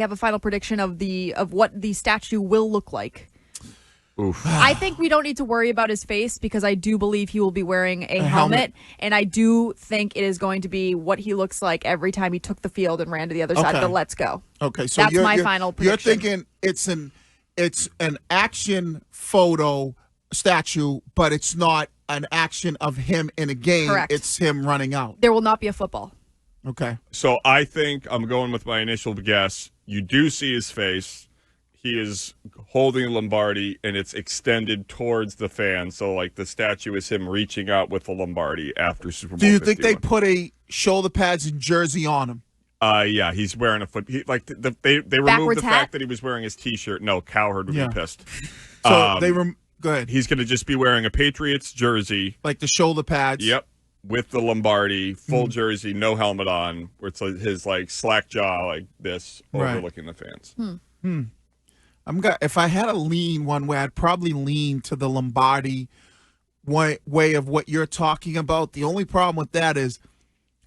have a final prediction of what the statue will look like. Oof. I think we don't need to worry about his face because I do believe he will be wearing a helmet, and I do think it is going to be what he looks like every time he took the field and ran to the other side of the let's go. Okay, so that's my final prediction. You're thinking it's an action photo statue, but it's not an action of him in a game. Correct. It's him running out. There will not be a football. Okay. So I think I'm going with my initial guess. You do see his face. He is holding Lombardi, and it's extended towards the fan. So, like, the statue is him reaching out with the Lombardi after Super Bowl 51. Do you think they put a shoulder pads and jersey on him? Yeah, he's wearing a foot. They removed the fact that he was wearing his T-shirt. No, Cowherd would be pissed. So go ahead. He's going to just be wearing a Patriots jersey. Like the shoulder pads. Yep. With the Lombardi, full jersey, no helmet on, where it's his, like, slack jaw like this, overlooking the fans. If I had to lean one way, I'd probably lean to the Lombardi way of what you're talking about. The only problem with that is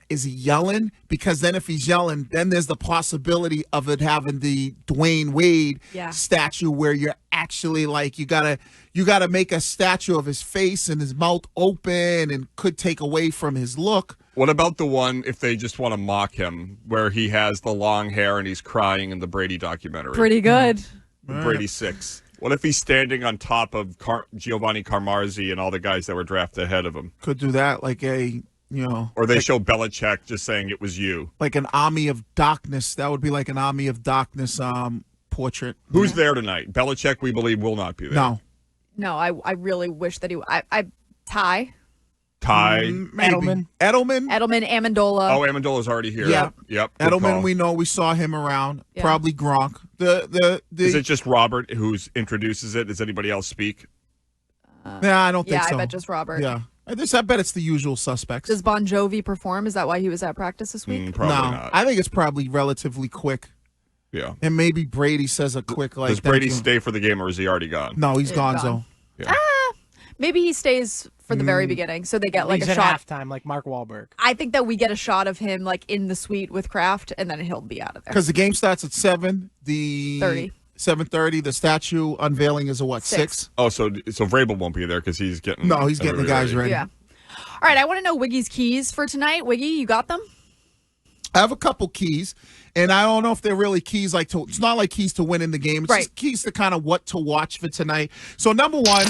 he yelling? Because then if he's yelling, then there's the possibility of it having the Dwayne Wade statue where you're actually like you gotta make a statue of his face and his mouth open and could take away from his look. What about the one, if they just want to mock him, where he has the long hair and he's crying in the Brady documentary? Pretty good. Brady 6. What if he's standing on top of Giovanni Carmarzi and all the guys that were drafted ahead of him? Could do that, like or they show Belichick just saying it was you. Like an Army of Darkness. That would be like an Army of Darkness portrait. Who's there tonight? Belichick, we believe, will not be there. No, I really wish that Ty. Edelman, Amendola. Oh, Amendola's already here. Yep. Edelman, we know. We saw him around. Yeah. Probably Gronk. Is it just Robert who introduces it? Does anybody else speak? I don't think so. Yeah, I bet just Robert. Yeah. I bet it's the usual suspects. Does Bon Jovi perform? Is that why he was at practice this week? Probably not. I think it's probably relatively quick. Yeah. And maybe Brady says a quick like. Does Brady stay for the game, or is he already gone? No, he's gone. Yeah. Maybe he stays for the very beginning, so they get like he's a shot. Halftime, like Mark Wahlberg. I think that we get a shot of him like in the suite with Kraft, and then he'll be out of there. Because the game starts at 7. 7:30. The statue unveiling is a 6? Oh, so Vrabel won't be there because he's getting. No, he's getting the guys ready. Yeah. All right, I want to know Wiggy's keys for tonight. Wiggy, you got them? I have a couple keys, and I don't know if they're really keys it's not like keys to winning the game. It's just keys to kind of what to watch for tonight. So number one,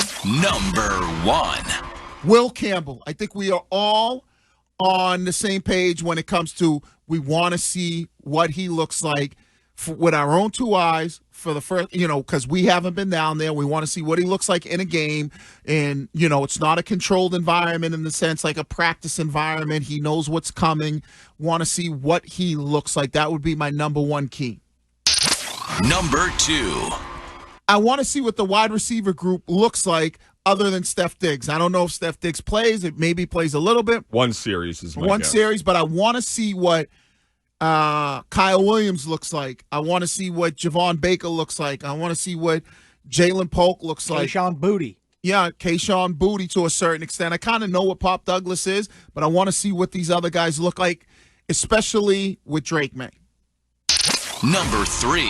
Will Campbell. I think we are all on the same page when it comes to we want to see what he looks like with our own 2 eyes for the first, because we haven't been down there. We want to see what he looks like in a game. And, it's not a controlled environment in the sense like a practice environment. He knows what's coming. Want to see what he looks like. That would be my number one key. Number 2. I want to see what the wide receiver group looks like other than Steph Diggs. I don't know if Steph Diggs plays. It maybe plays a little bit. One series is my guess. Series, but I want to see what Kyle Williams looks like. I want to see what Javon Baker looks like. I want to see what Jalen Polk looks like. Kayshon Boutte. Yeah, Kayshon Boutte to a certain extent. I kind of know what Pop Douglas is, but I want to see what these other guys look like, especially with Drake Maye. Number 3.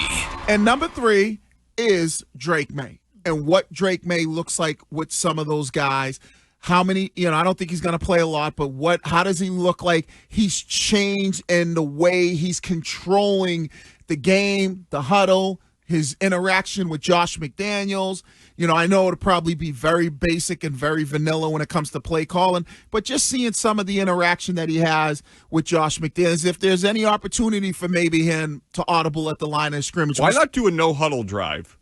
And number 3 is Drake Maye and what Drake Maye looks like with some of those guys. How many, I don't think he's going to play a lot, but how does he look like he's changed in the way he's controlling the game, the huddle, his interaction with Josh McDaniels. I know it'll probably be very basic and very vanilla when it comes to play calling, but just seeing some of the interaction that he has with Josh McDaniels, if there's any opportunity for maybe him to audible at the line of scrimmage. Why not do a no-huddle drive?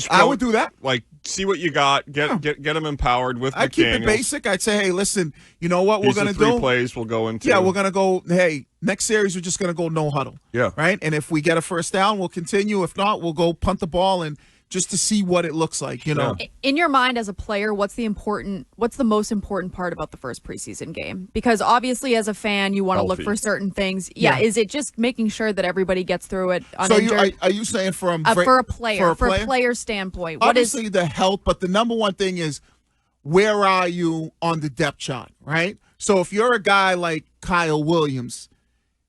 I would do that. Like, see what you got. Get them empowered with McDaniels. I'd keep it basic. I'd say, hey, listen, you know what we're going to do? 3 plays we'll go into. Yeah, we're going to go, hey, next series we're just going to go no huddle. Yeah. Right? And if we get a first down, we'll continue. If not, we'll go punt the ball and just to see what it looks like, Yeah. In your mind as a player, what's the most important part about the first preseason game? Because obviously as a fan, you want to look for certain things. Yeah. Is it just making sure that everybody gets through it uninjured? So are you saying for a player standpoint? Obviously the health, but the number one thing is where are you on the depth chart, right? So if you're a guy like Kyle Williams,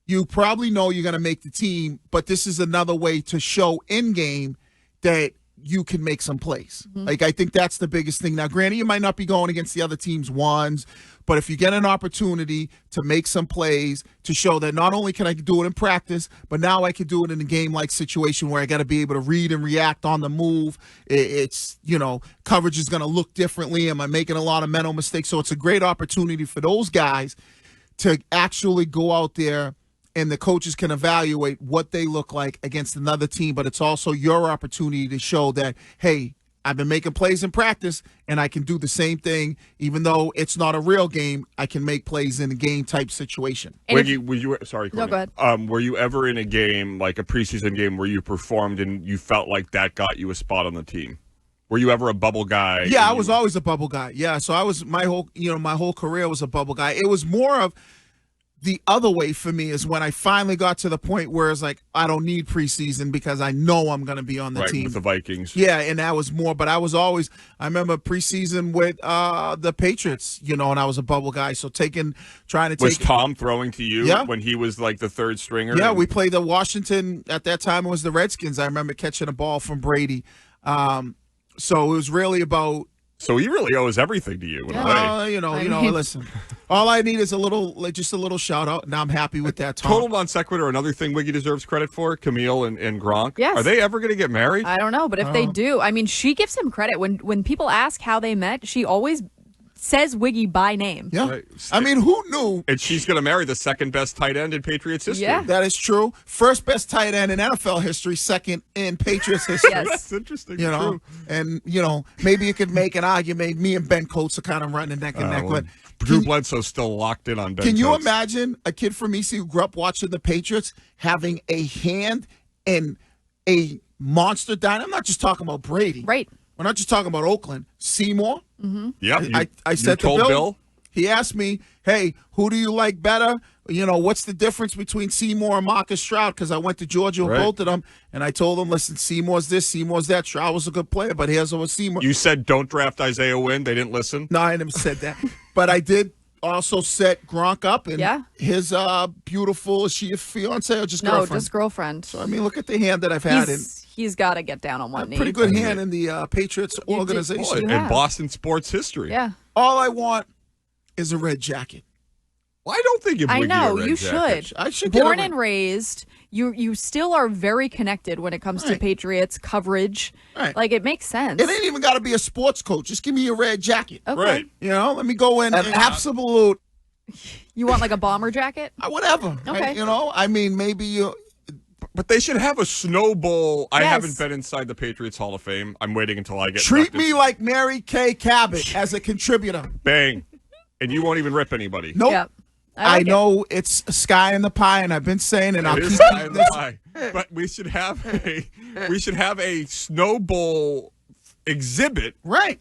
you probably know you're going to make the team, but this is another way to show in-game that you can make some plays. Like, I think that's the biggest thing. Now, granted, you might not be going against the other team's ones, but if you get an opportunity to make some plays to show that not only can I do it in practice, but now I can do it in a game-like situation where I got to be able to read and react on the move. It's, coverage is going to look differently. Am I making a lot of mental mistakes? So it's a great opportunity for those guys to actually go out there and the coaches can evaluate what they look like against another team, but it's also your opportunity to show that, hey, I've been making plays in practice, and I can do the same thing. Even though it's not a real game, I can make plays in a game-type situation. Wiggy, sorry, Courtney. No, go ahead. Were you ever in a game, like a preseason game, where you performed and you felt like that got you a spot on the team? Were you ever a bubble guy? Yeah, I was always a bubble guy. Yeah, so I was my whole career was a bubble guy. It was more of the other way for me is when I finally got to the point where it's like, I don't need preseason because I know I'm going to be on the team. With the Vikings. Yeah, and that was more. But I remember preseason with the Patriots, and I was a bubble guy. So Was Tom throwing to you when he was like the third stringer? Yeah, we played the Washington. At that time, it was the Redskins. I remember catching a ball from Brady. So it was really about. So he really owes everything to you. Listen. All I need is just a little shout out, and I'm happy with that. Tom. Total non sequitur. Another thing Wiggy deserves credit for: Camille and Gronk. Yes. Are they ever going to get married? I don't know, but if they do, I mean, she gives him credit when people ask how they met. She always says Wiggy by name. Yeah. Right. I mean, who knew? And she's going to marry the second best tight end in Patriots history. Yeah. That is true. First best tight end in NFL history, second in Patriots history. Yes. That's interesting. True. And, maybe you could make an argument. Me and Ben Coates are kind of running neck and neck. But Drew Bledsoe's still locked in on Ben Can you Coates. imagine a kid from EC who grew up watching the Patriots having a hand in a monster dynamo? I'm not just talking about Brady. Right. We're not just talking about Oakland. Seymour. Mm-hmm. Yeah, I said to Bill. He asked me, "Hey, who do you like better? What's the difference between Seymour and Marcus Stroud?" Because I went to Georgia with both of them, and I told him, "Listen, Seymour's this, Seymour's that. Stroud was a good player, but here's what Seymour." You said don't draft Isaiah Wynn. They didn't listen. No, I never said that, but I did also set Gronk up and his beautiful. Is she a fiance or just girlfriend? No, just girlfriend. So I mean, look at the hand that I've had. He's got to get down on one knee. Pretty good hand in the Patriots organization. In Boston sports history. Yeah. All I want is a red jacket. Well, I don't think I know, you should. I should Born and raised, you still are very connected when it comes to Patriots coverage. Right. Like, it makes sense. It ain't even got to be a sports coach. Just give me a red jacket. Okay. Right. Let me go in an absolute. You want like a bomber jacket? Whatever. Okay. I mean, maybe you. But they should have a Snow Bowl. Yes. I haven't been inside the Patriots Hall of Fame. I'm waiting until I get. Treat me like Mary Kay Cabot as a contributor. Bang. And you won't even rip anybody. Nope. Yep. I know it's a sky in the pie, and I've been saying, and I'll keep sky in the pie. But we should have a Snow Bowl exhibit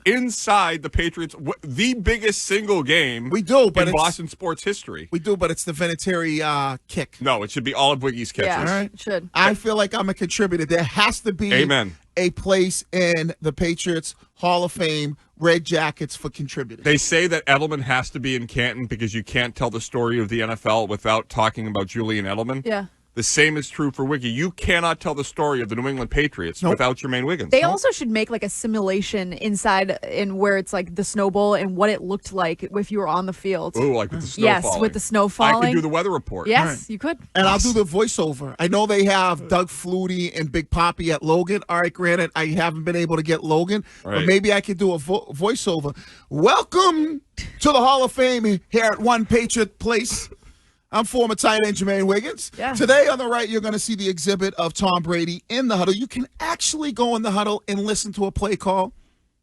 inside the Patriots, the biggest single game we do, but in Boston sports history. We do, but it's the Vinatieri kick. No, it should be all of Wiggy's catches. Yeah, all right? It should. I feel like I'm a contributor. There has to be a place in the Patriots Hall of Fame, red jackets for contributors. They say that Edelman has to be in Canton because you can't tell the story of the NFL without talking about Julian Edelman. Yeah. The same is true for Wiggy. You cannot tell the story of the New England Patriots without Jermaine Wiggins. They also should make like a simulation inside in where it's like the Snow Bowl and what it looked like if you were on the field. Ooh, like with the snow falling. Yes, with the snow falling. I could do the weather report. Yes, you could. And I'll do the voiceover. I know they have Doug Flutie and Big Poppy at Logan. All right, granted, I haven't been able to get Logan, but maybe I could do a voiceover. Welcome to the Hall of Fame here at One Patriot Place. I'm former tight end Jermaine Wiggins. Yeah. Today on the right, you're going to see the exhibit of Tom Brady in the huddle. You can actually go in the huddle and listen to a play call.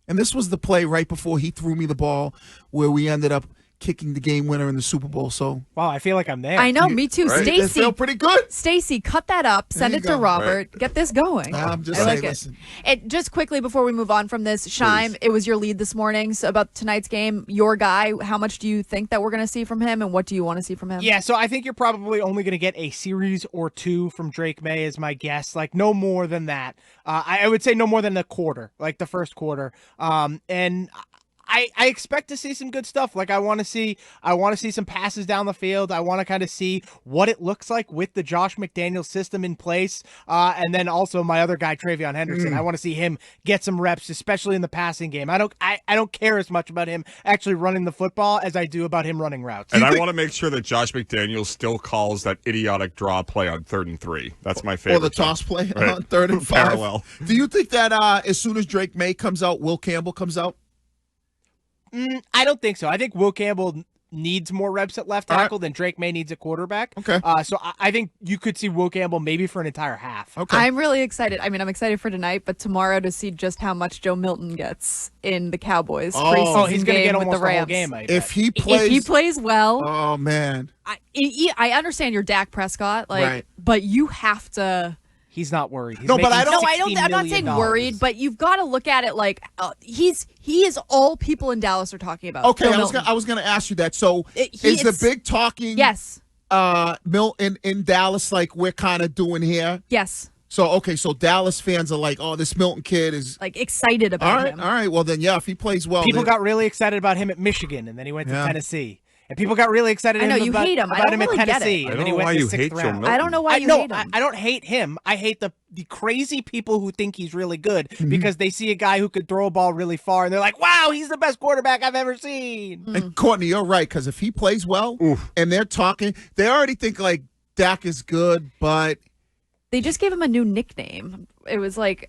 And this was the play right before he threw me the ball where we ended up kicking the game winner in the Super Bowl. So wow, I feel like I'm there. I know, me too. Right? Stacy, it feel pretty good. Stacy, cut that up, send it to Robert, get this going. I'm just I saying, like listen. it. Just quickly before we move on from this, Shime, it was your lead this morning about tonight's game. Your guy, how much do you think that we're going to see from him, and what do you want to see from him? Yeah, so I think you're probably only going to get a series or two from Drake Maye is my guess. Like no more than that. I would say no more than a quarter, like the first quarter. And I expect to see some good stuff. Like I want to see some passes down the field. I want to kind of see what it looks like with the Josh McDaniels system in place. And then also my other guy, Travion Henderson. I want to see him get some reps, especially in the passing game. I don't care as much about him actually running the football as I do about him running routes. And I want to make sure that Josh McDaniels still calls that idiotic draw play on 3rd and 3. That's my favorite. Or the toss play on 3rd and 5. Parallel. Do you think that as soon as Drake Maye comes out, Will Campbell comes out? I don't think so. I think Will Campbell needs more reps at left tackle than Drake Maye needs at quarterback. Okay. So I think you could see Will Campbell maybe for an entire half. Okay. I'm really excited. I mean, I'm excited for tonight, but tomorrow to see just how much Joe Milton gets in the Cowboys preseason he's going to get with almost the Rams. whole game. If he plays well, oh man, I understand you're Dak Prescott, right. But you have to. He's not worried. He's no, but I don't. I'm not saying worried, but you've got to look at it like he is all people in Dallas are talking about. Okay, I was going to ask you that. So is the big talking? Yes. Milton in Dallas, like we're kind of doing here. Yes. So so Dallas fans are like, oh, this Milton kid is like excited about him. All right. Well then, yeah, if he plays well, people got really excited about him at Michigan, and then he went to Tennessee. And people got really excited hate him. about him really at Tennessee. I don't know why you hate Joe Milton. I don't know why you hate him. I don't hate him. I hate the crazy people who think he's really good because they see a guy who could throw a ball really far, and they're like, wow, he's the best quarterback I've ever seen. And Courtney, you're right, because if he plays well, and they're talking, they already think like Dak is good, but they just gave him a new nickname. It was like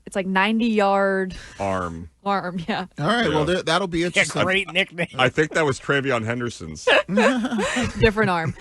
it's like 90-yard arm, yeah. All right, well that'll be interesting. Great nickname. I think that was Travion Henderson's. Different arm.